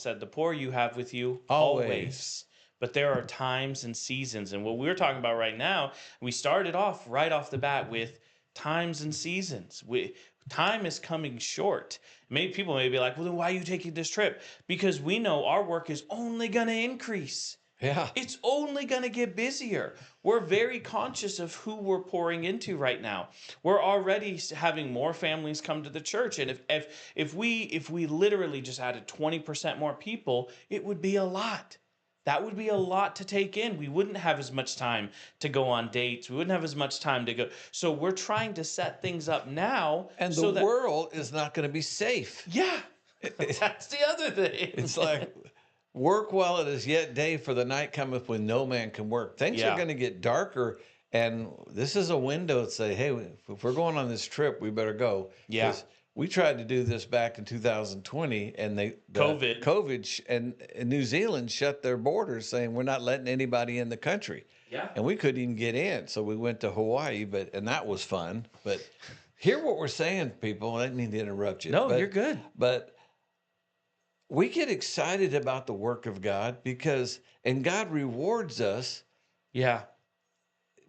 said, the poor you have with you Always. But there are times and seasons. And what we're talking about right now, we started off right off the bat with times and seasons. Time is coming short. Maybe people may be like, well, then why are you taking this trip? Because we know our work is only going to increase. Yeah. It's only going to get busier. We're very conscious of who we're pouring into right now. We're already having more families come to the church, and if we literally just added 20% more people, it would be a lot. That would be a lot to take in. We wouldn't have as much time to go on dates. We wouldn't have as much time to go. So we're trying to set things up now And so the that world is not going to be safe. yeah, that's the other thing. It's like, work while it is yet day, for the night cometh when no man can work. Things are Yeah. going to get darker. And this is a window to say, hey, if we're going on this trip, we better go. Yeah. 'Cause we tried to do this back in 2020, and COVID and New Zealand shut their borders, saying we're not letting anybody in the country. Yeah. And we couldn't even get in. So we went to Hawaii, and that was fun. But hear what we're saying, people. I didn't mean to interrupt you. No, you're good. But we get excited about the work of God and God rewards us. Yeah.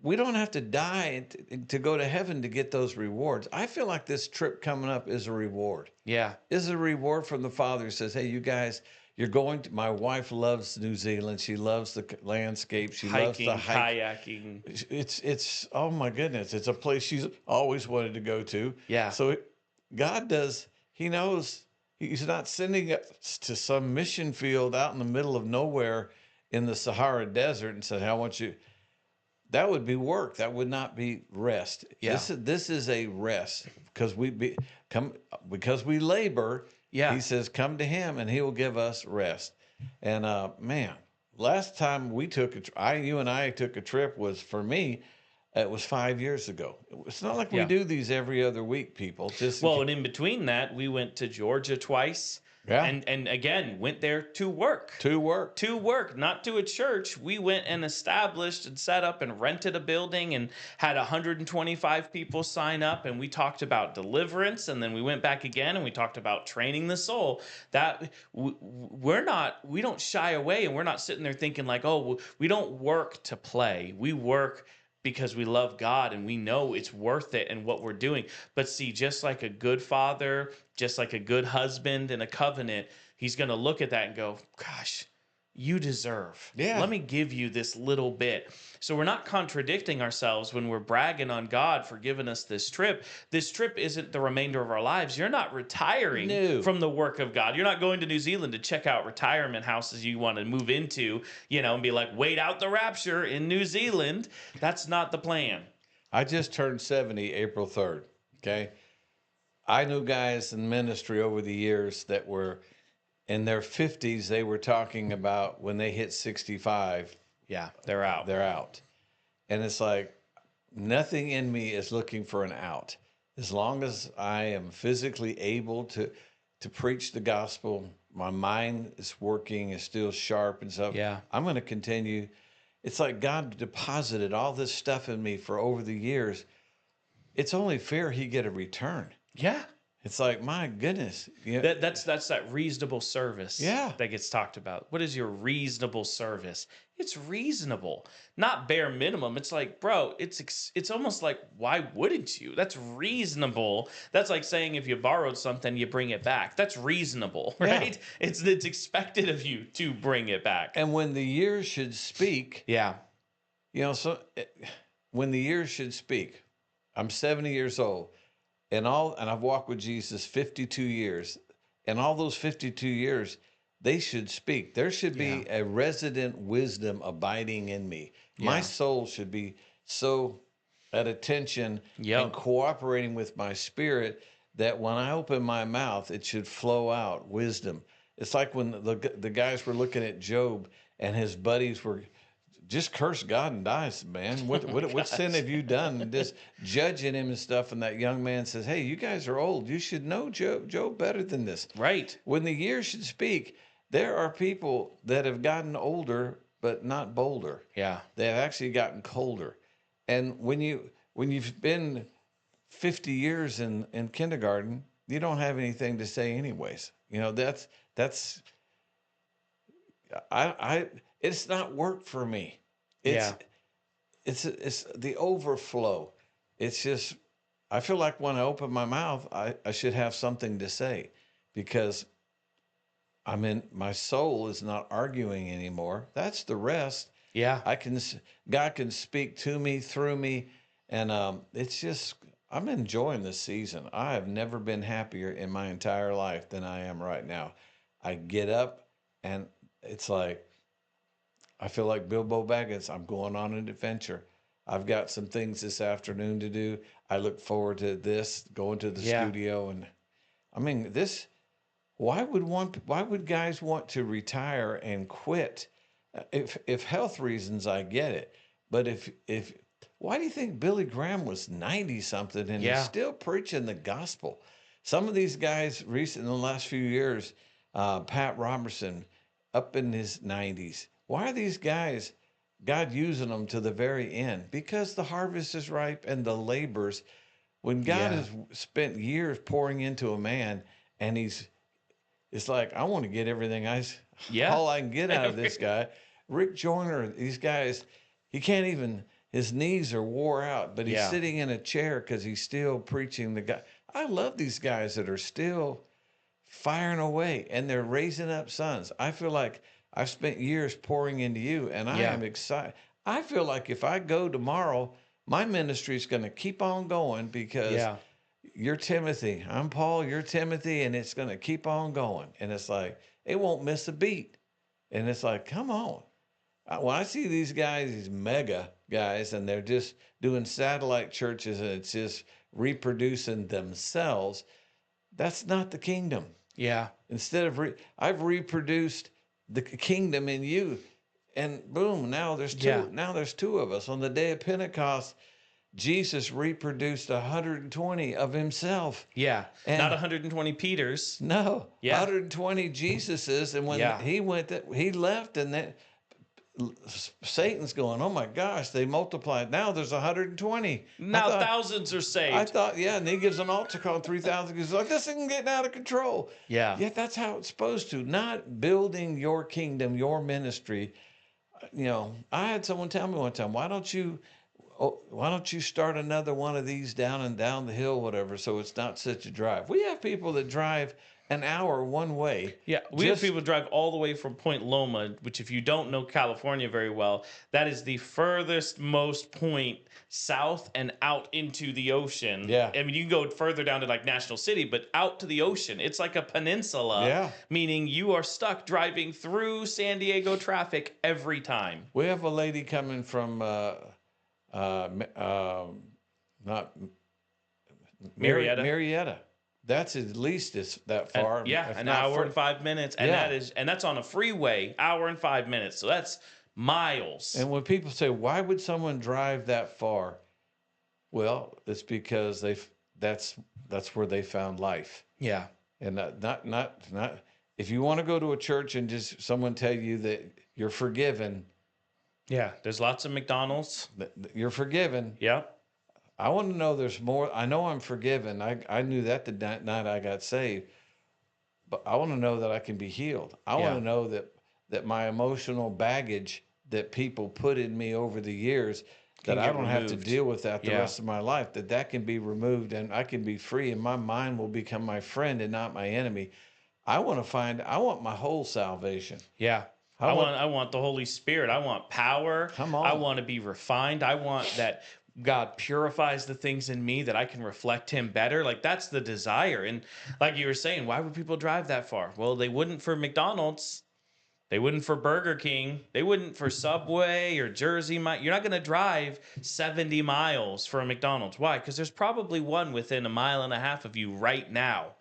We don't have to die to go to heaven to get those rewards. I feel like this trip coming up is a reward. Yeah. Is a reward from the Father who says, hey, you guys, you're going to, my wife loves New Zealand. She loves the landscape. She loves the hike. Kayaking. It's, oh my goodness. It's a place she's always wanted to go to. Yeah. So God does, he knows he's not sending us to some mission field out in the middle of nowhere in the Sahara Desert and said, I want you. That would be work. That would not be rest. Yeah. This is a rest because we labor. Yeah. He says, come to him and he will give us rest. And man, last time we took you and I took a trip was, for me, it was 5 years ago. It's not like we do these every other week, people. And in between that, we went to Georgia twice. Yeah. And again, went there to work. To work, not to a church. We went and established and set up and rented a building and had 125 people sign up. And we talked about deliverance. And then we went back again and we talked about training the soul. That we don't shy away, and we're not sitting there thinking like, oh, we don't work to play. We work because we love God and we know it's worth it and what we're doing. But see, just like a good father, just like a good husband in a covenant, he's going to look at that and go, gosh, you deserve. Yeah. Let me give you this little bit. So we're not contradicting ourselves when we're bragging on God for giving us this trip. This trip isn't the remainder of our lives. You're not retiring from the work of God. You're not going to New Zealand to check out retirement houses you want to move into, and be like, wait out the rapture in New Zealand. That's not the plan. I just turned 70 April 3rd. Okay. I knew guys in ministry over the years that were in their 50s. They were talking about when they hit 65. Yeah, they're out. They're out. And it's like, nothing in me is looking for an out. As long as I am physically able to preach the gospel, my mind is working, is still sharp and stuff. Yeah. I'm going to continue. It's like God deposited all this stuff in me for over the years. It's only fair he get a return. Yeah. It's like, my goodness. That's that reasonable service that gets talked about. What is your reasonable service? It's reasonable, not bare minimum. It's like, bro, it's almost like, why wouldn't you? That's reasonable. That's like saying if you borrowed something, you bring it back. That's reasonable, right? Yeah. It's expected of you to bring it back. And when the years should speak. Yeah. When the years should speak, I'm 70 years old. And I've walked with Jesus 52 years. And all those 52 years, they should speak. There should be a resident wisdom abiding in me. Yeah. My soul should be so at attention and cooperating with my spirit that when I open my mouth, it should flow out wisdom. It's like when the guys were looking at Job and his buddies were, just curse God and die, man. What sin have you done? And just judging him and stuff. And that young man says, hey, you guys are old. You should know Job better than this. Right. When the years should speak, there are people that have gotten older, but not bolder. Yeah. They have actually gotten colder. And when you've been 50 years in kindergarten, you don't have anything to say anyways. That's it's not work for me. It's Yeah. it's the overflow. It's just I feel like when I open my mouth, I should have something to say because my soul is not arguing anymore. That's the rest. Yeah. I can God can speak to me through me, and it's just I'm enjoying this season. I have never been happier in my entire life than I am right now. I get up and it's like I feel like Bilbo Baggins. I'm going on an adventure. I've got some things this afternoon to do. I look forward to this going to the Yeah. studio, and I mean this. Why would guys want to retire and quit? If health reasons, I get it. But if why do you think Billy Graham was 90 something and he's Yeah. still preaching the gospel? Some of these guys recent in the last few years, Pat Robertson, up in his 90s. Why are these guys God using them to the very end? Because the harvest is ripe and the labors. When God Yeah. has spent years pouring into a man, and it's like I want to get everything Yeah. all I can get out of this guy. Rick Joyner, these guys, he can't even. His knees are wore out, but he's Yeah. sitting in a chair because he's still preaching the guy. I love these guys that are still firing away and they're raising up sons. I feel like I've spent years pouring into you, and I Yeah. am excited. I feel like if I go tomorrow, my ministry is going to keep on going because Yeah. you're Timothy. I'm Paul. You're Timothy. And it's going to keep on going. And it's like, it won't miss a beat. And it's like, come on. When I see these guys, these mega guys, and they're just doing satellite churches and it's just reproducing themselves, that's not the kingdom. Yeah. Instead of, I've reproduced the kingdom in you. And boom, now there's two. Yeah. Now there's two of us. On the day of Pentecost, Jesus reproduced 120 of himself. Yeah. Not And 120 Peters. no, Yeah. 120 Jesuses. And when Yeah. he left, and then Satan's going, oh my gosh, they multiplied. Now there's 120. Now thousands are saved. I thought, yeah, and he gives an altar call 3,000. He's like, this isn't getting out of control. Yeah. Yet that's how it's supposed to. Not building your kingdom, your ministry. You know, I had someone tell me one time, why don't you start another one of these down the hill, whatever, so it's not such a drive. We have people that drive an hour one way. Yeah, we have people drive all the way from Point Loma, which if you don't know California very well, that is the furthest most point south and out into the ocean. Yeah. I mean, you can go further down to like National City, but out to the ocean. It's like a peninsula, Yeah. meaning you are stuck driving through San Diego traffic every time. We have a lady coming from not Marietta. That's at least that far. Yeah, if an not hour and 5 minutes. And Yeah. that's on a freeway, hour and 5 minutes. So that's miles. And when people say, "Why would someone drive that far?" Well, it's because that's where they found life. Yeah. And not if you want to go to a church and just someone tell you that you're forgiven, Yeah, there's lots of McDonald's. that you're forgiven. Yeah. I want to know there's more. I know I'm forgiven. I knew that the night I got saved, but I want to know that I can be healed. I want Yeah. to know that my emotional baggage that people put in me over the years, that I don't have to removed. deal with that the Yeah. rest of my life, that can be removed and I can be free and my mind will become my friend and not my enemy. I want my whole salvation. Yeah. I want the Holy Spirit. I want power. Come on. I want to be refined. I want that God purifies the things in me that I can reflect him better. Like that's the desire. And like you were saying, why would people drive that far? Well, they wouldn't for McDonald's. They wouldn't for Burger King. They wouldn't for Subway or Jersey Mike. You're not going to drive 70 miles for a McDonald's. Why? Because there's probably one within a mile and a half of you right now.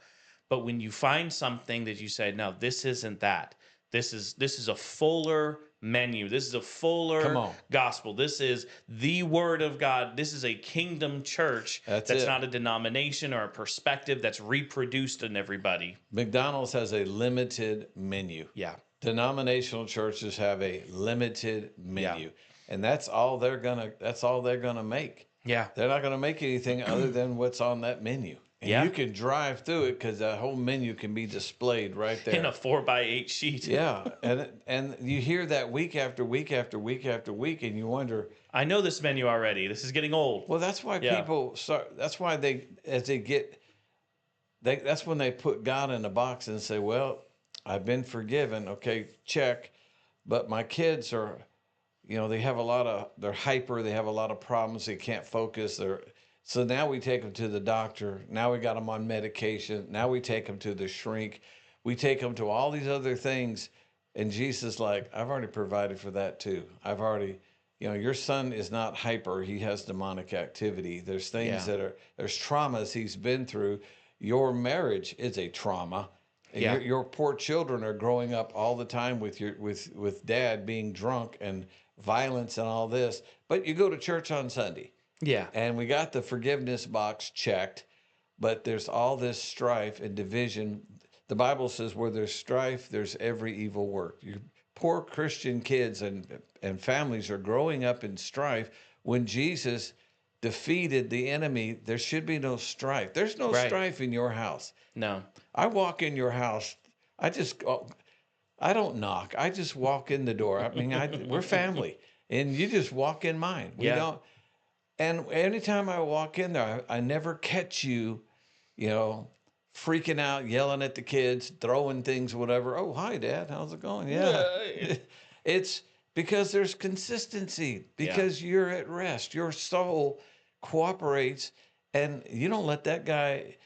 But when you find something that you say, no, this isn't that. This is a fuller menu. This is a fuller gospel. This is the word of God. This is a kingdom church that's not a denomination or a perspective that's reproduced in everybody. McDonald's has a limited menu. Yeah. Denominational churches have a limited menu. Yeah. And that's all they're gonna make. Yeah. They're not gonna make anything other than what's on that menu. And you can drive through it because the whole menu can be displayed right there. In a 4x8 sheet. Yeah. And you hear that week after week after week after week, and you wonder, I know this menu already. This is getting old. well, that's why people start, that's why that's when they put God in a box and say, well, I've been forgiven. Okay, check. But my kids are, they have they're hyper. They have a lot of problems. They can't focus. So now we take them to the doctor. Now we got them on medication. Now we take them to the shrink. We take them to all these other things. And Jesus is like, I've already provided for that too. I've already, your son is not hyper. He has demonic activity. There's things there's traumas he's been through. Your marriage is a trauma. Yeah. Your poor children are growing up all the time with dad being drunk and violence and all this. But you go to church on Sunday. Yeah. And we got the forgiveness box checked, but there's all this strife and division. The Bible says where there's strife, there's every evil work. Your poor Christian kids and families are growing up in strife. When Jesus defeated the enemy, there should be no strife. There's no strife in your house. No. I walk in your house. I don't knock. I just walk in the door. I mean, we're family, and you just walk in mine. We don't. And anytime I walk in there, I never catch you, freaking out, yelling at the kids, throwing things, whatever. Oh, hi, Dad. How's it going? Yeah. It's because there's consistency, because you're at rest. Your soul cooperates, and you don't let that guy,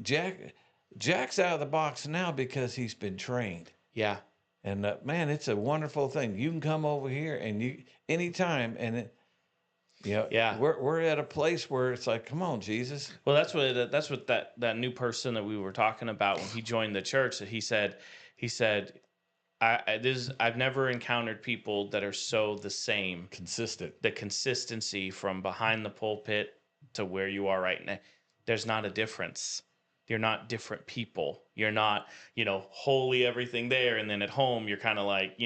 Jack's out of the box now because he's been trained. Yeah. And man, it's a wonderful thing. You can come over here and anytime, and we're at a place where it's like, come on, Jesus. Well, that's what that new person that we were talking about when he joined the church, that he said, I've never encountered people that are so the same. Consistent. The consistency from behind the pulpit to where you are right now. There's not a difference. You're not different people. You're not, holy everything there. And then at home, you're kind of like,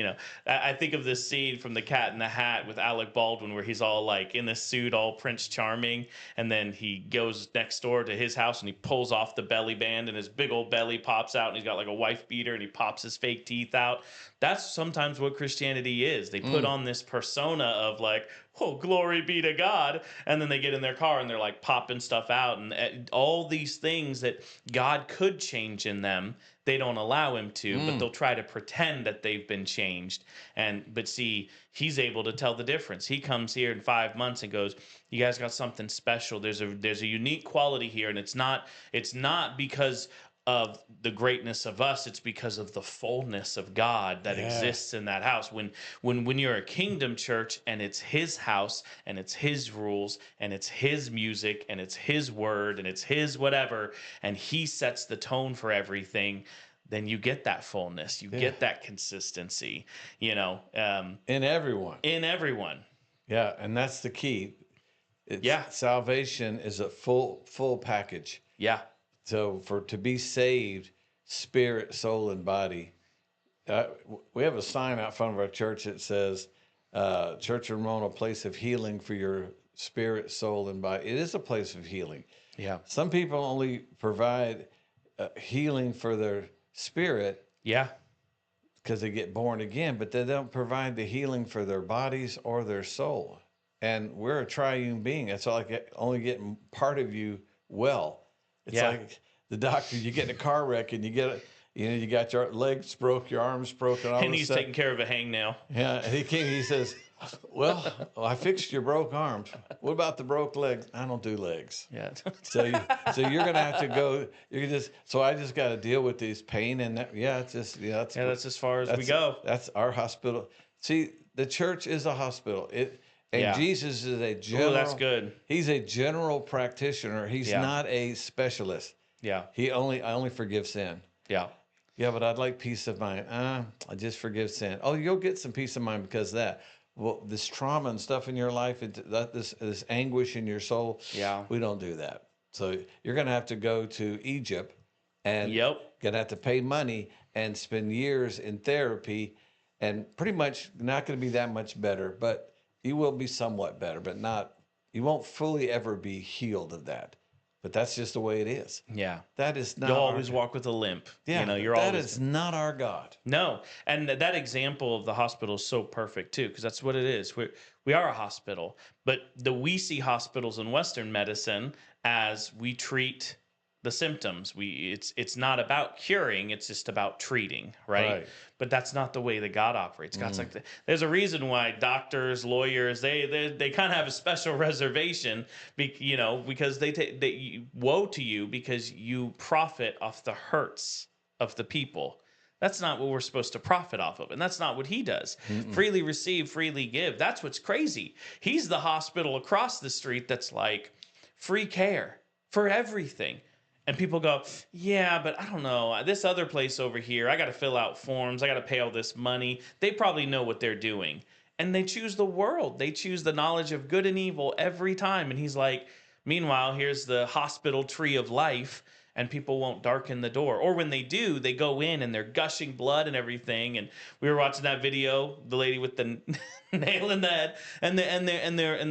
I think of this scene from The Cat in the Hat with Alec Baldwin, where he's all like in this suit, all Prince Charming. And then he goes next door to his house and he pulls off the belly band and his big old belly pops out and he's got like a wife beater and he pops his fake teeth out. That's sometimes what Christianity is. They put on this persona of like, oh, glory be to God. And then they get in their car and they're like popping stuff out. And all these things that God could change in them, they don't allow him to, but they'll try to pretend that they've been changed. But see, he's able to tell the difference. He comes here in 5 months and goes, you guys got something special. There's a unique quality here. And it's not because of the greatness of us, it's because of the fullness of God that exists in that house. When you're a kingdom church and it's his house and it's his rules and it's his music and it's his word and it's his whatever, and he sets the tone for everything, then you get that fullness, you get that consistency, in everyone. Yeah, and that's the key. Salvation is a full package. Yeah. So to be saved, spirit, soul, and body, we have a sign out front of our church that says, Church of Ramona, a place of healing for your spirit, soul, and body. It is a place of healing. Yeah. Some people only provide healing for their spirit. Yeah. Because they get born again, but they don't provide the healing for their bodies or their soul. And we're a triune being. That's only getting part of you well. It's like the doctor, you get in a car wreck and you got your legs broke, your arms broken. And he's taking care of a hangnail. Yeah, and he says, well, I fixed your broke arms. What about the broke legs? I don't do legs. Yeah. So you're going to have to go, so I just got to deal with this pain and that. Yeah, it's just, that's as far as we go. That's our hospital. See, the church is a hospital. Jesus is a general. Oh, that's good. He's a general practitioner. He's not a specialist. Yeah. I only forgive sin. Yeah. Yeah, but I'd like peace of mind. I just forgive sin. Oh, you'll get some peace of mind because of that. Well, this trauma and stuff in your life, this anguish in your soul. Yeah. We don't do that. So you're going to have to go to Egypt and going to have to pay money and spend years in therapy and pretty much not going to be that much better, but you will be somewhat better, but you won't fully ever be healed of that. but that's just the way it is. Yeah. That is not You'll our always God. walk with a limp. Yeah, You're that always is not our God. no. And that example of the hospital is so perfect too, because that's what it is. We are a hospital, but we see hospitals in Western medicine as we treat the symptoms. It's not about curing, it's just about treating, right? Right. But that's not the way that God operates. God's like there's a reason why doctors, lawyers, they kind of have a special reservation, because woe to you because you profit off the hurts of the people. That's not what we're supposed to profit off of. And that's not what he does. Freely receive, freely give. That's what's crazy. He's the hospital across the street that's like free care for everything. And people go, yeah, but I don't know. This other place over here, I got to fill out forms. I got to pay all this money. They probably know what they're doing. And they choose the world. They choose the knowledge of good and evil every time. And he's like, meanwhile, here's the hospital tree of life, and people won't darken the door. Or when they do, they go in and they're gushing blood and everything. And we were watching that video, the lady with the nail in the head, and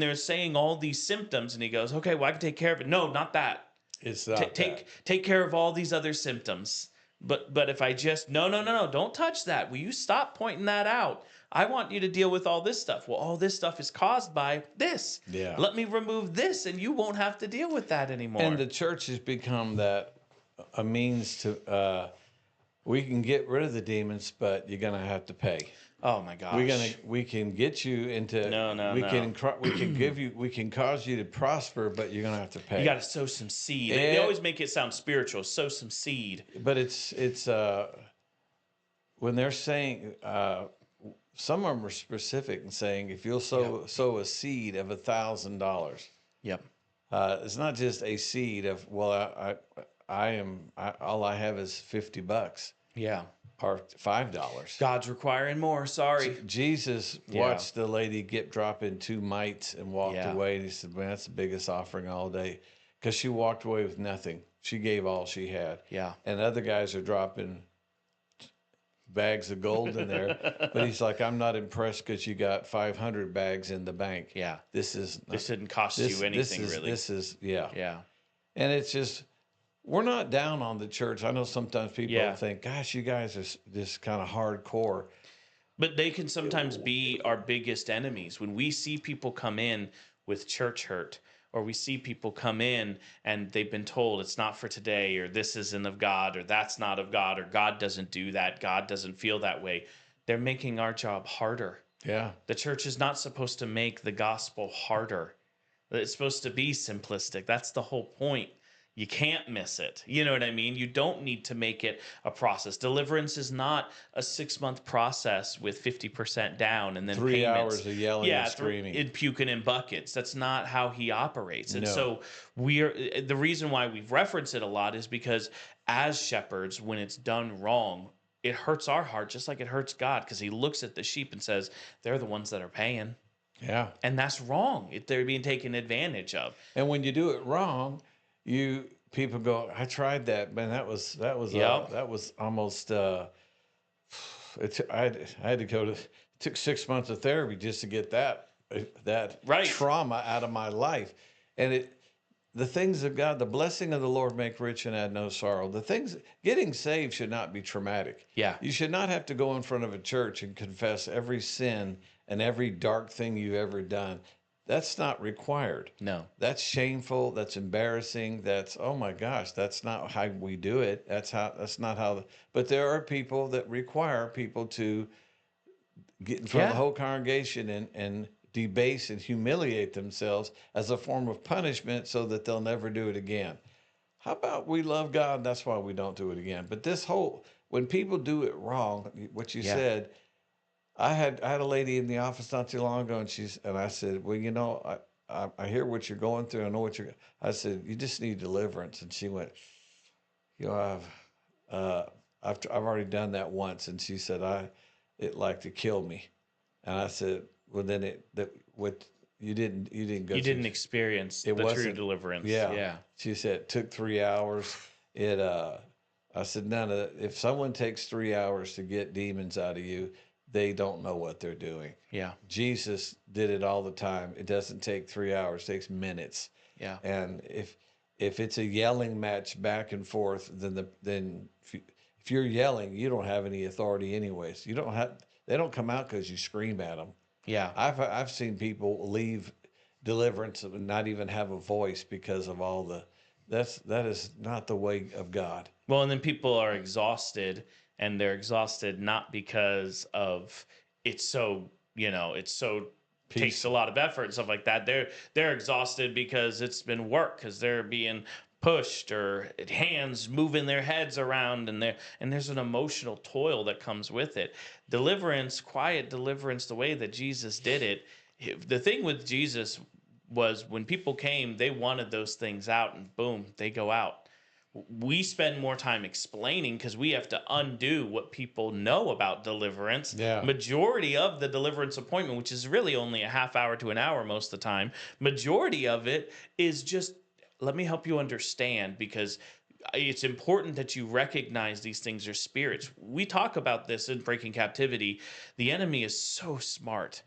they're saying all these symptoms, and he goes, okay, well, I can take care of it. No, not that. It's not Take care of all these other symptoms. But if I just no, don't touch that. Will you stop pointing that out? I want you to deal with all this stuff. Well, all this stuff is caused by this. Yeah. Let me remove this, and you won't have to deal with that anymore. And the church has become that a means to we can get rid of the demons, but you're gonna have to pay. Oh my gosh. We can get you into we can cause you to prosper, but you're gonna have to pay. You got to sow some seed. They always make it sound spiritual. Sow some seed. But it's when they're saying some of them are specific and saying if you'll sow a seed of $1,000. Yep. It's not just a seed of all I have is $50. Yeah. Or $5. God's requiring more. Sorry. Jesus watched the lady drop in 2 mites and walked away. And he said, man, that's the biggest offering all day. Because she walked away with nothing. She gave all she had. Yeah. And other guys are dropping bags of gold in there. But he's like, I'm not impressed because you got 500 bags in the bank. Yeah. This didn't cost you anything, really. Yeah. And it's just, we're not down on the church. I know sometimes people think, gosh, you guys are just kind of hardcore. But they can sometimes be our biggest enemies. When we see people come in with church hurt, or we see people come in and they've been told it's not for today, or this isn't of God, or that's not of God, or God doesn't do that, God doesn't feel that way, they're making our job harder. Yeah. The church is not supposed to make the gospel harder. It's supposed to be simplistic. That's the whole point. You can't miss it. You know what I mean? You don't need to make it a process. Deliverance is not a 6-month process with 50% down and then 3 payments. hours of yelling and screaming. And puking in buckets. That's not how he operates. And so the reason why we've referenced it a lot is because as shepherds, when it's done wrong, it hurts our heart just like it hurts God, because he looks at the sheep and says, they're the ones that are paying. Yeah. And that's wrong. They're being taken advantage of. And when you do it wrong, people go, I tried that, man. That was almost. I had to go to. It took 6 months of therapy just to get that trauma out of my life, and the things of God, the blessing of the Lord make rich and add no sorrow. The things getting saved should not be traumatic. Yeah, you should not have to go in front of a church and confess every sin and every dark thing you've ever done. That's not required. No. That's shameful. That's embarrassing. That's, oh my gosh, that's not how we do it. That's not how, but there are people that require people to get in front of the whole congregation and debase and humiliate themselves as a form of punishment so that they'll never do it again. How about we love God? That's why we don't do it again. But when people do it wrong, what you said, I had a lady in the office not too long ago, and I said, well, I hear what you're going through. I know I said, you just need deliverance. And she went, I've already done that once. And she said, it like to kill me. And I said, well, then you didn't go. You didn't experience the true deliverance. Yeah. She said it took 3 hours. I said, if someone takes 3 hours to get demons out of you, they don't know what they're doing. Yeah. Jesus did it all the time. It doesn't take 3 hours, it takes minutes. Yeah. And if it's a yelling match back and forth, then if you're yelling, you don't have any authority anyways. You don't have. They don't come out because you scream at them. Yeah. I've seen people leave deliverance and not even have a voice because of all the. That is not the way of God. Well, and then people are exhausted, and they're exhausted not because of it's so, it's so takes a Peace. lot of effort and stuff like that. They're exhausted because it's been work, because they're being pushed, or hands moving their heads around, and there's an emotional toil that comes with it. Deliverance, quiet deliverance, the way that Jesus did it. The thing with Jesus was when people came, they wanted those things out, and boom, they go out. We spend more time explaining because we have to undo what people know about deliverance. Yeah. Majority of the deliverance appointment, which is really only a half hour to an hour most of the time, majority of it is just, let me help you understand, because it's important that you recognize these things are spirits. We talk about this in Breaking Captivity. The enemy is so smart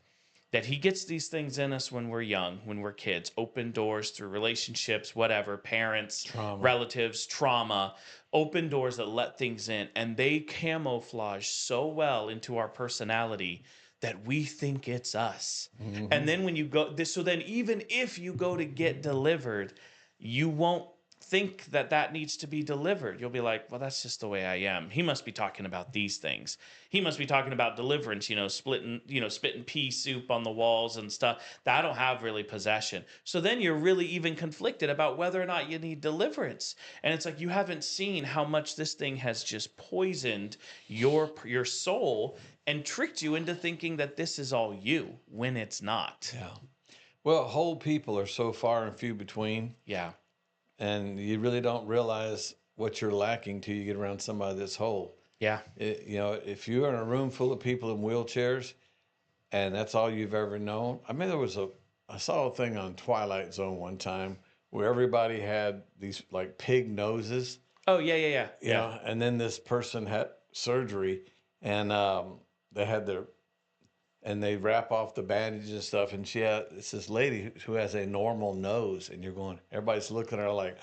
that he gets these things in us when we're young, when we're kids, open doors through relationships, whatever, parents, Trauma. relatives, trauma, open doors that let things in. And they camouflage so well into our personality that we think it's us. And then when you go this, so then even if you go to get delivered, you won't think that that needs to be delivered. You'll be like, well, that's just the way I am. He must be talking about these things. He must be talking about deliverance, spitting pea soup on the walls and stuff. That I don't have really possession. So then you're really even conflicted about whether or not you need deliverance. And it's like you haven't seen how much this thing has just poisoned your soul and tricked you into thinking that this is all you when it's not. Yeah. Well, whole people are so far and few between. Yeah. And you really don't realize what you're lacking till you get around somebody that's whole. Yeah. If you're in a room full of people in wheelchairs and that's all you've ever known. I mean, I saw a thing on Twilight Zone one time where everybody had these like pig noses. Oh, yeah. And then this person had surgery and they had and they wrap off the bandage and stuff. And it's this lady who has a normal nose, and everybody's looking at her like,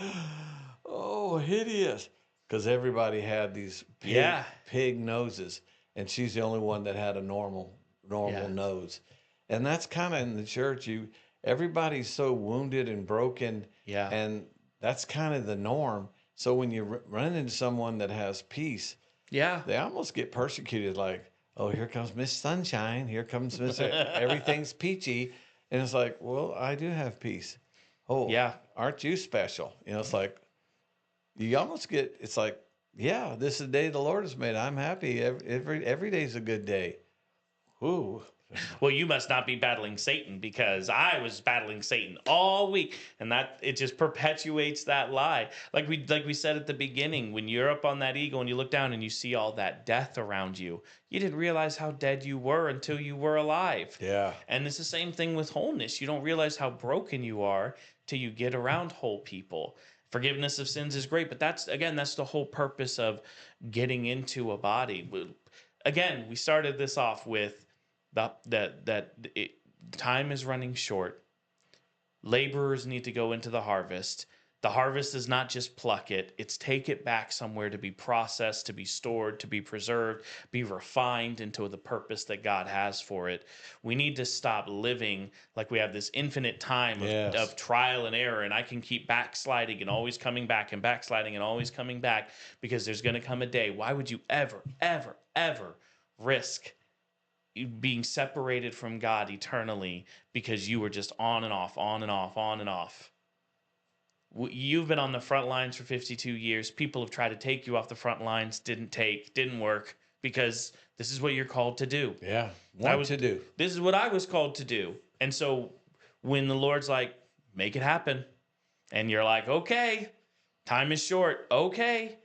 oh, hideous. Because everybody had these pig noses, and she's the only one that had a normal nose. And that's kind of in the church. Everybody's so wounded and broken. Yeah. And that's kind of the norm. So when you run into someone that has peace, they almost get persecuted like, oh, here comes Miss Sunshine. Here comes Miss Everything's Peachy. And it's like, well, I do have peace. Oh, aren't you special? It's like, you almost it's like, yeah, this is the day the Lord has made. I'm happy. Every day's a good day. Ooh. Well, you must not be battling Satan, because I was battling Satan all week, and that it just perpetuates that lie. Like we said at the beginning, when you're up on that eagle and you look down and you see all that death around you, you didn't realize how dead you were until you were alive. Yeah. And it's the same thing with wholeness. You don't realize how broken you are till you get around whole people. Forgiveness of sins is great, but that's the whole purpose of getting into a body. Again, we started this off with time is running short. Laborers need to go into the harvest. The harvest is not just pluck it, it's take it back somewhere to be processed, to be stored, to be preserved, be refined into the purpose that God has for it. We need to stop living like we have this infinite time of trial and error, and I can keep backsliding and always coming back and backsliding and always coming back, because there's going to come a day. Why would you ever risk being separated from God eternally because you were just on and off, on and off, on and off? You've been on the front lines for 52 years. People have tried to take you off the front lines, didn't work, because this is what you're called to do. Yeah, This is what I was called to do. And so when the Lord's like, make it happen, and you're like, okay, time is short, okay,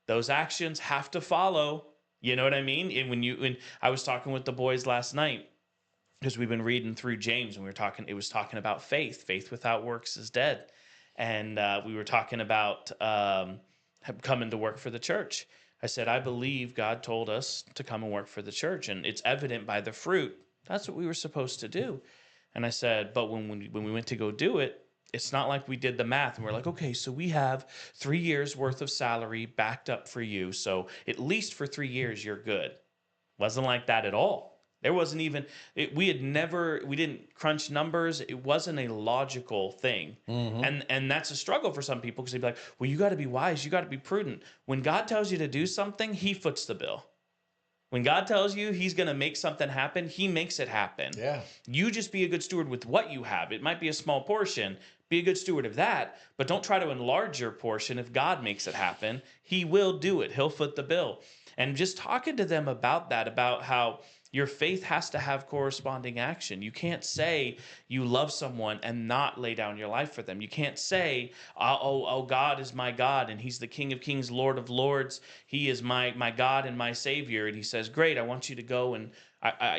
those actions have to follow. You know what I mean? And when I was talking with the boys last night, because we've been reading through James, and it was talking about faith. Faith without works is dead. And we were talking about coming to work for the church. I said, I believe God told us to come and work for the church, and it's evident by the fruit. That's what we were supposed to do. And I said, but when we went to go do it, It's not like we did the math and we're like, okay, so we have 3 years worth of salary backed up for you. So at least for 3 years, you're good. Wasn't like that at all. There wasn't even, we didn't crunch numbers. It wasn't a logical thing. And that's a struggle for some people because they'd be like, well, you got to be wise. You got to be prudent. When God tells you to do something, he foots the bill. When God tells you he's going to make something happen, he makes it happen. Yeah. You just be a good steward with what you have. It might be a small portion. Be a good steward of that, but don't try to enlarge your portion. If God makes it happen, he will do it. He'll foot the bill. And just talking to them about that, about how your faith has to have corresponding action. You can't say you love someone and not lay down your life for them. You can't say, oh, God is my God and he's the King of Kings, Lord of Lords. He is my God and my Savior. And he says, great, I want you to go and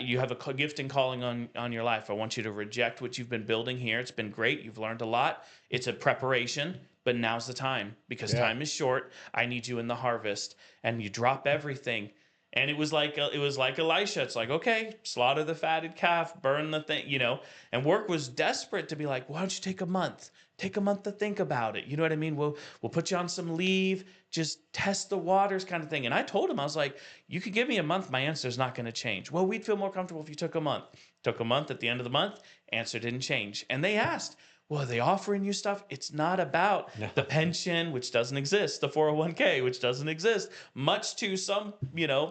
you have a gift and calling on your life. I want you to reject what you've been building here. It's been great. You've learned a lot. It's a preparation, but now's the time because time is short. I need you in the harvest. And you drop everything. And it was like Elisha. It's like, okay, slaughter the fatted calf, burn the thing, And work was desperate to be like, why don't you take a month? Take a month to think about it. You know what I mean? We'll put you on some leave, just test the waters kind of thing. And I told him, I was like, you could give me a month, my answer's not going to change. Well, we'd feel more comfortable if you took a month. Took a month, at the end of the month, answer didn't change. And they asked, well, are they offering you stuff? It's not about the pension, which doesn't exist, the 401k, which doesn't exist, much to some,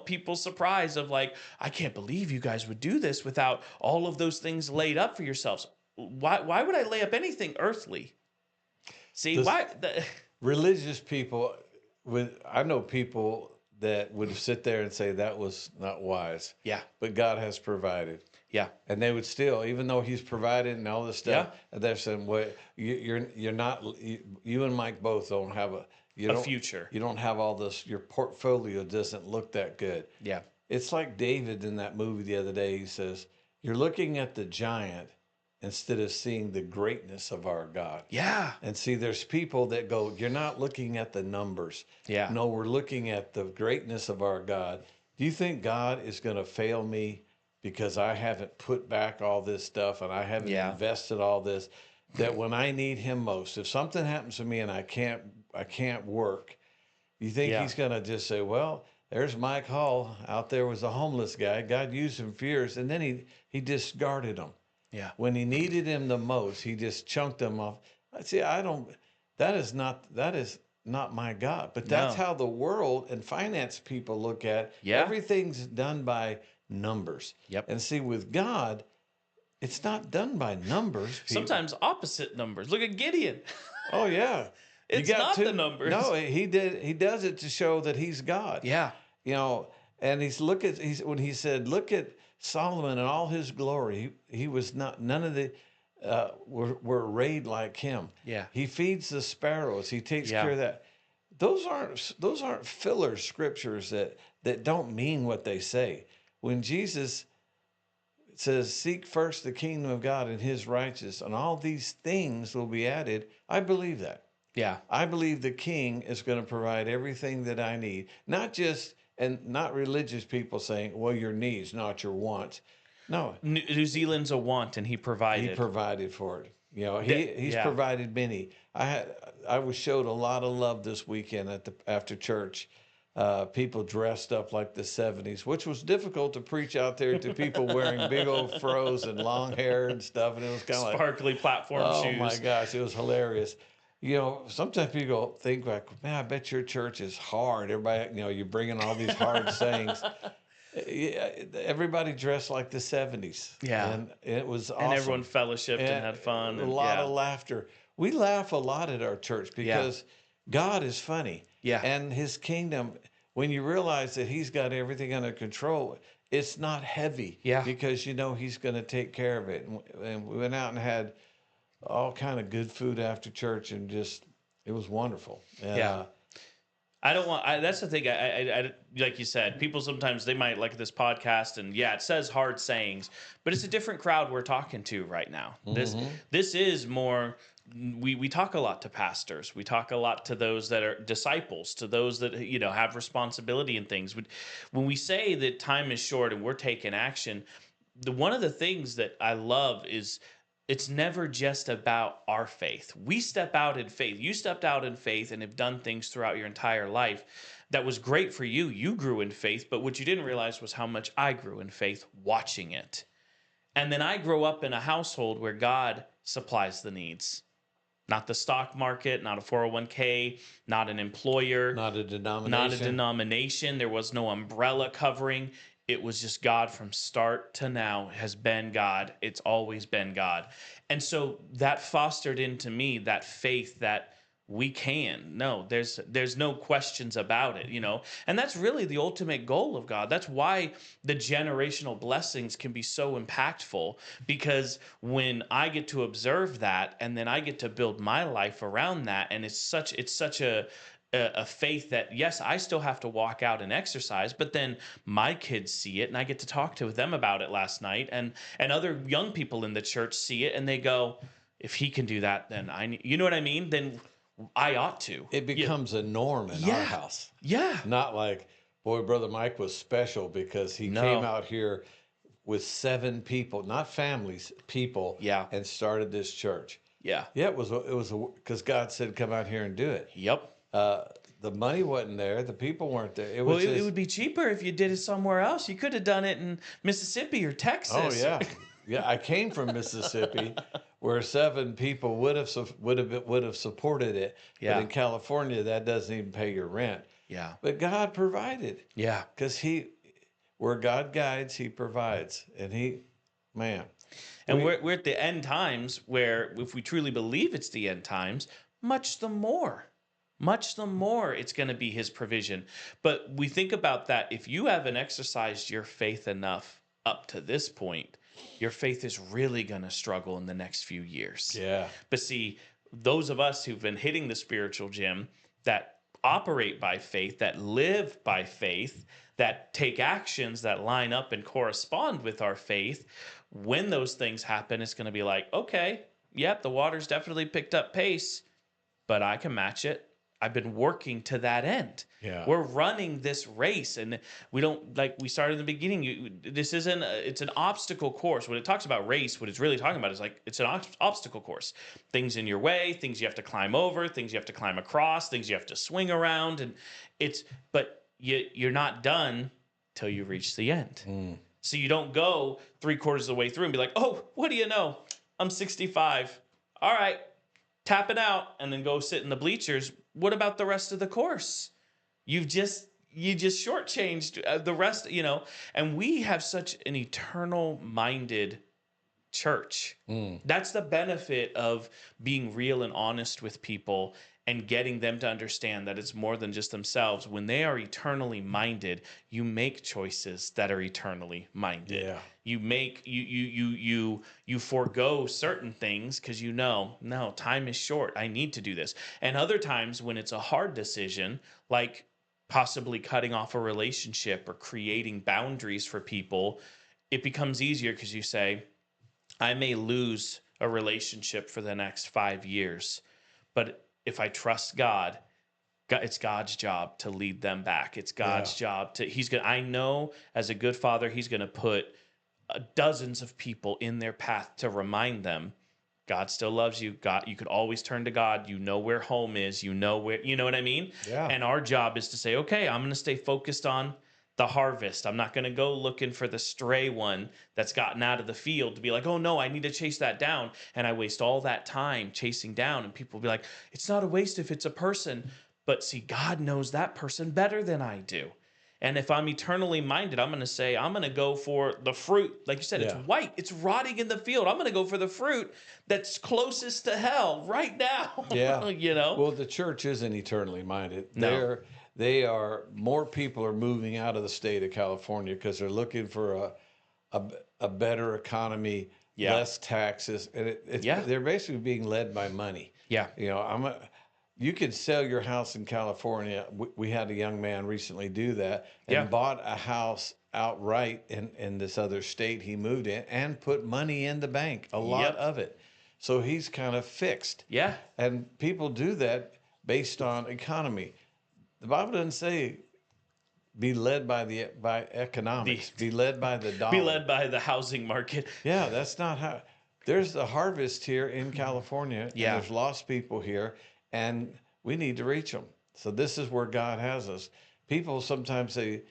people's surprise of like, I can't believe you guys would do this without all of those things laid up for yourselves. Why would I lay up anything earthly? See, Religious people, I know people that would sit there and say that was not wise. Yeah. But God has provided. Yeah. And they would still, even though he's provided and all this stuff, they're saying, well, you're not, you and Mike both don't have a future. You don't have all this, your portfolio doesn't look that good. Yeah. It's like David in that movie the other day. He says, you're looking at the giant instead of seeing the greatness of our God. Yeah. And see, there's people that go, you're not looking at the numbers. Yeah. No, we're looking at the greatness of our God. Do you think God is going to fail me because I haven't put back all this stuff and I haven't invested all this, that when I need him most, if something happens to me and I can't work, you think he's going to just say, well, there's Mike Hall out there was a homeless guy. God used him for years. And then he discarded him. Yeah. When he needed him the most, he just chunked him off. See, that is not my God. But that's how the world and finance people look at everything's done by numbers. Yep. And see, with God, it's not done by numbers. Sometimes opposite numbers. Look at Gideon. Oh yeah. It's not the numbers. No, he does it to show that he's God. Yeah. And when he said, look at Solomon and all his glory, he was not, none of the were arrayed like him. Yeah. He feeds the sparrows. He takes care of that. Those aren't filler scriptures that don't mean what they say. When Jesus says, seek first the kingdom of God and his righteousness, and all these things will be added, I believe that. Yeah. I believe the king is going to provide everything that I need. Not religious people saying, well, your needs, not your wants. No. New Zealand's a want, and he provided. He provided for it. He's provided many. I was showed a lot of love this weekend after church. People dressed up like the 70s, which was difficult to preach out there to people wearing big old fros and long hair and stuff. And it was kind of sparkly platform shoes. Oh my gosh, it was hilarious. Sometimes people think like, man, I bet your church is hard. Everybody, you're bringing all these hard sayings. Everybody dressed like the 70s. Yeah. And it was awesome. And everyone fellowshipped and had fun. A lot of laughter. We laugh a lot at our church because God is funny. Yeah. And his kingdom, when you realize that he's got everything under control, it's not heavy. Yeah. Because he's going to take care of it. And we went out and had all kind of good food after church, and it was wonderful. And, that's the thing. I like you said, people sometimes they might like this podcast, and it says hard sayings, but it's a different crowd we're talking to right now. This is more. We talk a lot to pastors. We talk a lot to those that are disciples, to those that have responsibility and things. When we say that time is short and we're taking action, one of the things that I love is it's never just about our faith. We step out in faith. You stepped out in faith and have done things throughout your entire life that was great for you. You grew in faith, but what you didn't realize was how much I grew in faith watching it. And then I grow up in a household where God supplies the needs. Not the stock market, not a 401k, not an employer, Not a denomination. not a denomination. There was no umbrella covering. It was just God from start to now has been God. It's always been God. And so that fostered into me that faith that we can. No, there's no questions about it, you know. And that's really the ultimate goal of God. That's why the generational blessings can be so impactful, because when I get to observe that and then I get to build my life around that, and it's such a faith that, yes, I still have to walk out and exercise, but then my kids see it and I get to talk to them about it last night, and other young people in the church see it and they go, if he can do that, then you know what I mean? Then I ought to. It becomes a norm in our house. Yeah. Not like, boy, Brother Mike was special because he came out here with 7 people, not families, people, and started this church. Yeah. Yeah, it was because God said, come out here and do it. Yep. The money wasn't there. The people weren't there. It would be cheaper if you did it somewhere else. You could have done it in Mississippi or Texas. Oh, yeah. Yeah, I came from Mississippi, where 7 people would have supported it. Yeah. But in California, that doesn't even pay your rent. Yeah. But God provided. Yeah. Because where God guides, He provides, and man. And we're at the end times where, if we truly believe it's the end times, much the more it's going to be His provision. But we think about that. If you haven't exercised your faith enough up to this point, your faith is really going to struggle in the next few years. Yeah. But see, those of us who've been hitting the spiritual gym, that operate by faith, that live by faith, that take actions that line up and correspond with our faith, when those things happen, it's going to be like, okay, yep, the water's definitely picked up pace, but I can match it. I've been working to that end. Yeah. We're running this race, and we don't, like we started in the beginning. It's an obstacle course. When it talks about race, what it's really talking about is like, it's an obstacle course. Things in your way, things you have to climb over, things you have to climb across, things you have to swing around. And but you're not done till you reach the end. Mm. So you don't go 3/4 of the way through and be like, oh, what do you know? I'm 65. All right, tapping out, and then go sit in the bleachers. What about the rest of the course? You just shortchanged the rest, you know. And we have such an eternal minded church. Mm. That's the benefit of being real and honest with people and getting them to understand that it's more than just themselves. When they are eternally minded, you make choices that are eternally minded. Yeah. You make you forego certain things because no, time is short. I need to do this. And other times when it's a hard decision, like possibly cutting off a relationship or creating boundaries for people, it becomes easier because you say, I may lose a relationship for the next 5 years, but if I trust God, it's God's job to lead them back. It's God's job I know as a good father, He's going to put dozens of people in their path to remind them, God still loves you. God, you could always turn to God. You know where home is. You know what I mean? Yeah. And our job is to say, okay, I'm going to stay focused on the harvest. I'm not going to go looking for the stray one that's gotten out of the field to be like, oh no, I need to chase that down. And I waste all that time chasing down. And people will be like, it's not a waste if it's a person. But see, God knows that person better than I do. And if I'm eternally minded, I'm going to say, I'm going to go for the fruit. Like you said, it's white. It's rotting in the field. I'm going to go for the fruit that's closest to hell right now. Yeah. You know? Well, the church isn't eternally minded. No. More people are moving out of the state of California because they're looking for a better economy, less taxes. And they're basically being led by money. Yeah. You know, you could sell your house in California. We had a young man recently do that and bought a house outright in this other state he moved in and put money in the bank, a lot of it. So he's kind of fixed. Yeah. And people do that based on economy. The Bible doesn't say be led by economics, be led by the dollar. Be led by the housing market. Yeah, that's not how. there's the harvest here in California, and Yeah. there's lost people here, and we need to reach them. So this is where God has us. People sometimes say,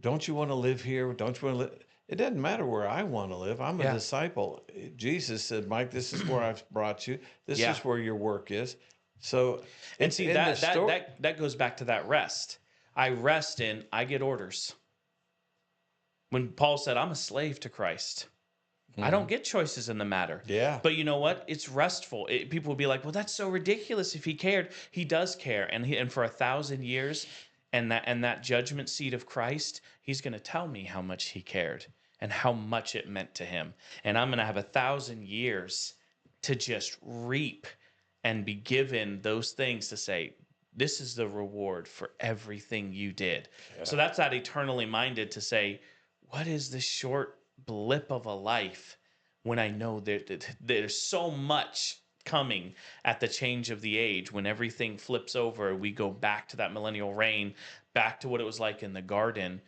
"Don't you want to live here? Don't you want to live?" It doesn't matter where I want to live. I'm a Yeah. disciple. Jesus said, "Mike, this is where I've brought you. This Yeah. is where your work is." So And it's see in the that story. that goes back to that rest. I rest in I get orders. When Paul said, "I'm a slave to Christ." I don't get choices in the matter. Yeah. But you know what? It's restful. People will be like, "Well, that's so ridiculous. If he cared, he does care." And for 1,000 years, and that judgment seat of Christ, he's going to tell me how much he cared and how much it meant to him. And I'm going to have 1,000 years to just reap and be given those things to say, "This is the reward for everything you did." So that's that eternally minded to say, what is this short blip of a life when I know that there's so much coming at the change of the age, when everything flips over, we go back to that millennial reign, back to what it was like in the garden.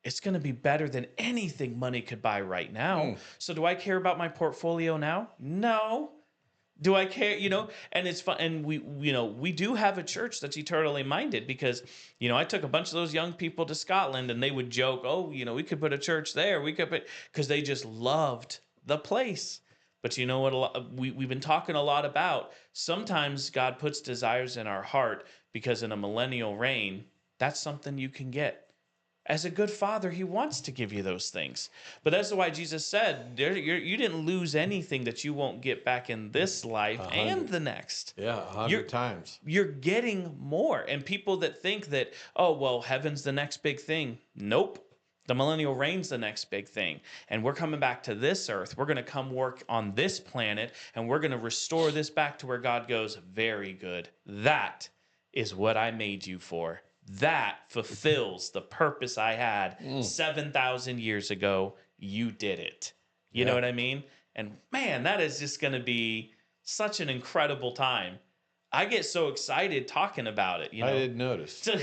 It's going to be better than anything money could buy right now. So do I care about my portfolio now? No. Do I care? And it's fun. And we do have a church that's eternally minded, because, I took a bunch of those young people to Scotland, and they would joke, "Oh, we could put a church there. We could put," because they just loved the place. But you know what? We've been talking a lot about, sometimes God puts desires in our heart because in a millennial reign, that's something you can get. As a good father, he wants to give you those things. But that's why Jesus said, you didn't lose anything that you won't get back in this life and the next. Yeah, 100 times. You're getting more. And people that think that, oh, well, heaven's the next big thing. Nope. The millennial reign's the next big thing. And we're coming back to this earth. We're going to come work on this planet, and we're going to restore this back to where God goes, "Very good. That is what I made you for. That fulfills the purpose I had 7,000 years ago. You did it." You know what I mean? And man, that is just going to be such an incredible time. I get so excited talking about it. I didn't notice. So,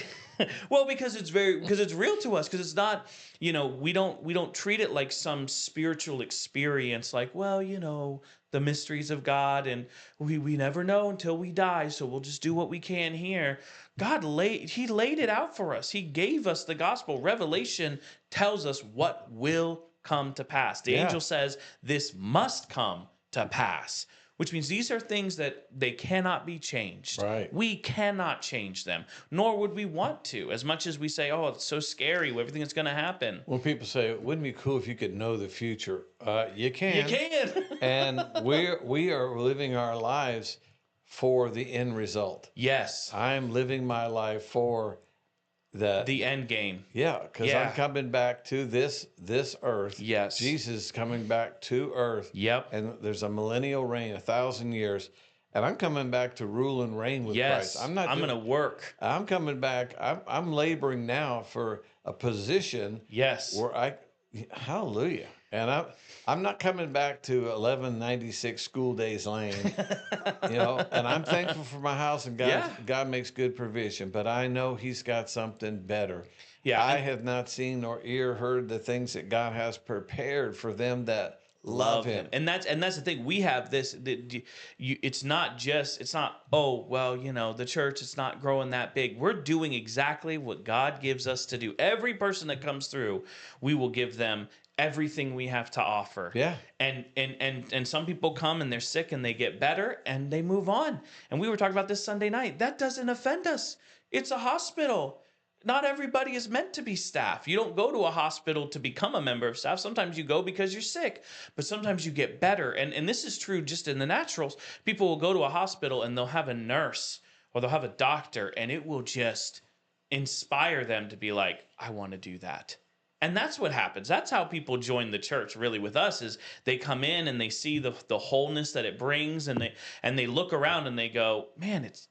well, because it's real to us. Because it's not, we don't treat it like some spiritual experience. Like, well, the mysteries of God, and we never know until we die, so we'll just do what we can here. He laid it out for us. He gave us the gospel. Revelation tells us what will come to pass. The angel says this must come to pass, which means these are things that they cannot be changed. Right. We cannot change them, nor would we want to, as much as we say, "Oh, it's so scary, everything that's going to happen." When people say, "Wouldn't it be cool if you could know the future?" You can. You can. And we are living our lives for the end result. Yes. I'm living my life for The end game. Yeah, because I'm coming back to this earth. Yes. Jesus is coming back to earth. Yep. And there's a millennial reign, 1,000 years. And I'm coming back to rule and reign with Christ. I'm going to work. I'm coming back. I'm laboring now for a position. Yes. Where hallelujah. And I'm not coming back to 1196 School Days Lane, and I'm thankful for my house, and God makes good provision, but I know he's got something better. Yeah. I have not seen nor ear heard the things that God has prepared for them that love him. And that's the thing. We have this, it's not, "Oh, well, the church, it's not growing that big." We're doing exactly what God gives us to do. Every person that comes through, we will give them everything we have to offer. Yeah. And some people come and they're sick and they get better and they move on. And we were talking about this Sunday night. That doesn't offend us. It's a hospital. Not everybody is meant to be staff. You don't go to a hospital to become a member of staff. Sometimes you go because you're sick, but sometimes you get better. And this is true just in the naturals. People will go to a hospital and they'll have a nurse or they'll have a doctor, and it will just inspire them to be like, "I want to do that." And that's what happens. That's how people join the church really with us, is they come in and they see the wholeness that it brings, and they look around and they go, "Man, it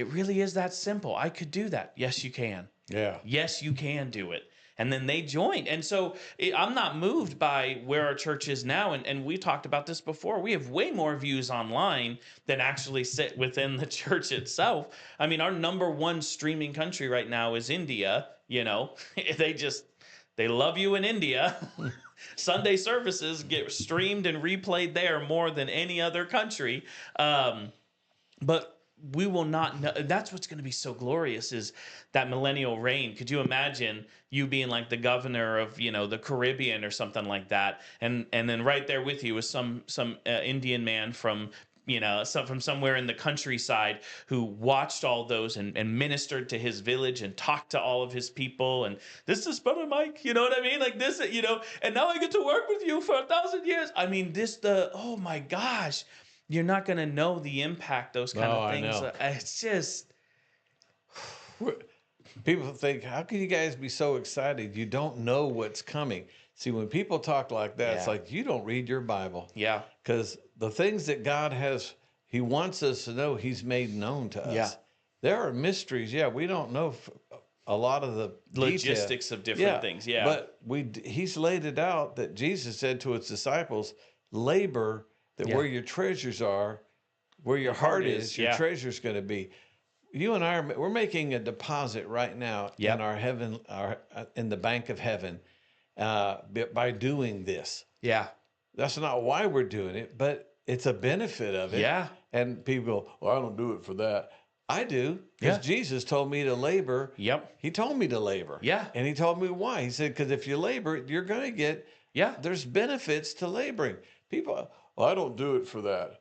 really is that simple. I could do that." Yes, you can. Yeah. Yes, you can do it. And then they join. And so I'm not moved by where our church is now. And we talked about this before. We have way more views online than actually sit within the church itself. I mean, our number one streaming country right now is India. They love you in India. Sunday services get streamed and replayed there more than any other country. But we will not know. That's what's going to be so glorious is that millennial reign. Could you imagine you being like the governor of, the Caribbean or something like that, and then right there with you is some Indian man from from somewhere in the countryside who watched all those and ministered to his village and talked to all of his people. And this is Brother Mike, you know what I mean? Like this, and now I get to work with you for 1,000 years. I mean, oh my gosh, you're not going to know the impact those kind of things. I know. It's just. People think, how can you guys be so excited? You don't know what's coming. See, when people talk like that, it's like, you don't read your Bible. Yeah. Because the things that God he wants us to know, he's made known to us. Yeah. There are mysteries. Yeah, we don't know a lot of the logistics of different things. Yeah. But he's laid it out that Jesus said to his disciples, labor that where your treasures are, where your heart is, your treasure's going to be. You and I we're making a deposit right now in our heaven, in the bank of heaven, by doing this. Yeah. That's not why we're doing it, but it's a benefit of it. Yeah. And people go, well, I don't do it for that. I do, because Jesus told me to labor. Yep. He told me to labor. Yeah. And he told me why. He said, because if you labor, you're going to get, there's benefits to laboring. People, well, I don't do it for that.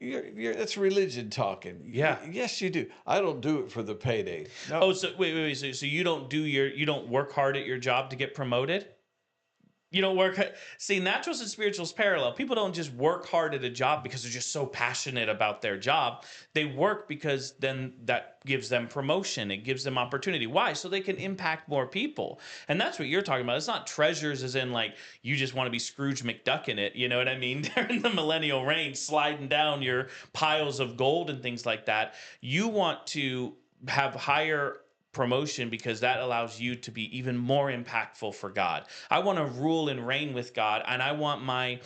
That's religion talking. Yeah. Yes, you do. I don't do it for the payday. No. Oh, so wait. So you don't work hard at your job to get promoted? You don't work. See, naturals and spirituals parallel. People don't just work hard at a job because they're just so passionate about their job. They work because then that gives them promotion. It gives them opportunity. Why? So they can impact more people. And that's what you're talking about. It's not treasures as in like you just want to be Scrooge McDuck in it. You know what I mean? During the millennial reign, sliding down your piles of gold and things like that. You want to have higher promotion because that allows you to be even more impactful for God. I want to rule and reign with God, and I want my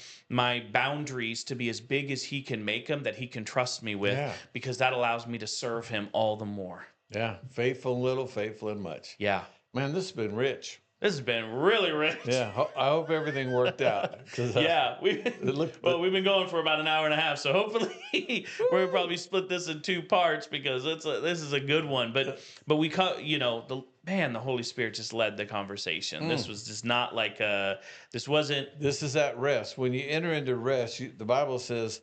boundaries to be as big as he can make them, that he can trust me with, because that allows me to serve him all the more. Yeah, faithful in little, faithful in much. Yeah. Man, this has been rich. This has been really rich. Yeah, I hope everything worked out. We've been going for about an hour and a half, so hopefully we'll probably split this in two parts because this is a good one. But we the Holy Spirit just led the conversation. This was just not like this wasn't. This is that rest. When you enter into rest, the Bible says,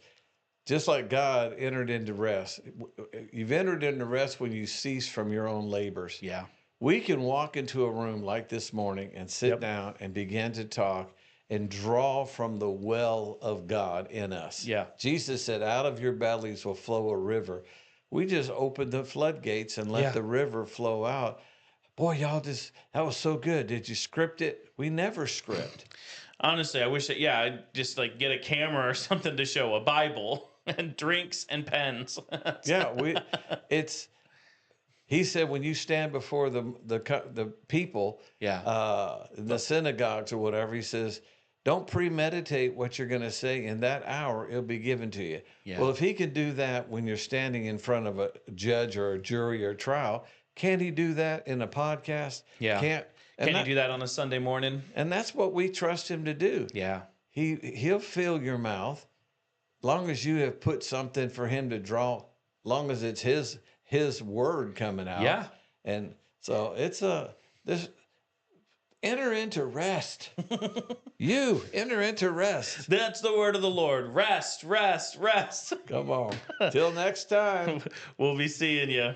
just like God entered into rest, you've entered into rest when you cease from your own labors. Yeah. We can walk into a room like this morning and sit down and begin to talk and draw from the well of God in us. Yeah. Jesus said, out of your bellies will flow a river. We just opened the floodgates and let the river flow out. Boy, that was so good. Did you script it? We never script. Honestly, I wish that, I'd just like get a camera or something to show a Bible and drinks and pens. He said, when you stand before the people, in the synagogues or whatever, he says, don't premeditate what you're going to say. In that hour, it'll be given to you. Yeah. Well, if he can do that when you're standing in front of a judge or a jury or a trial, can't he do that in a podcast? Yeah. Can he do that on a Sunday morning? And that's what we trust him to do. Yeah. He'll fill your mouth, long as you have put something for him to draw, long as it's his word coming out. Yeah. And so it's enter into rest. You enter into rest. That's the word of the Lord. Rest, rest, rest. Come on. Till next time. We'll be seeing you.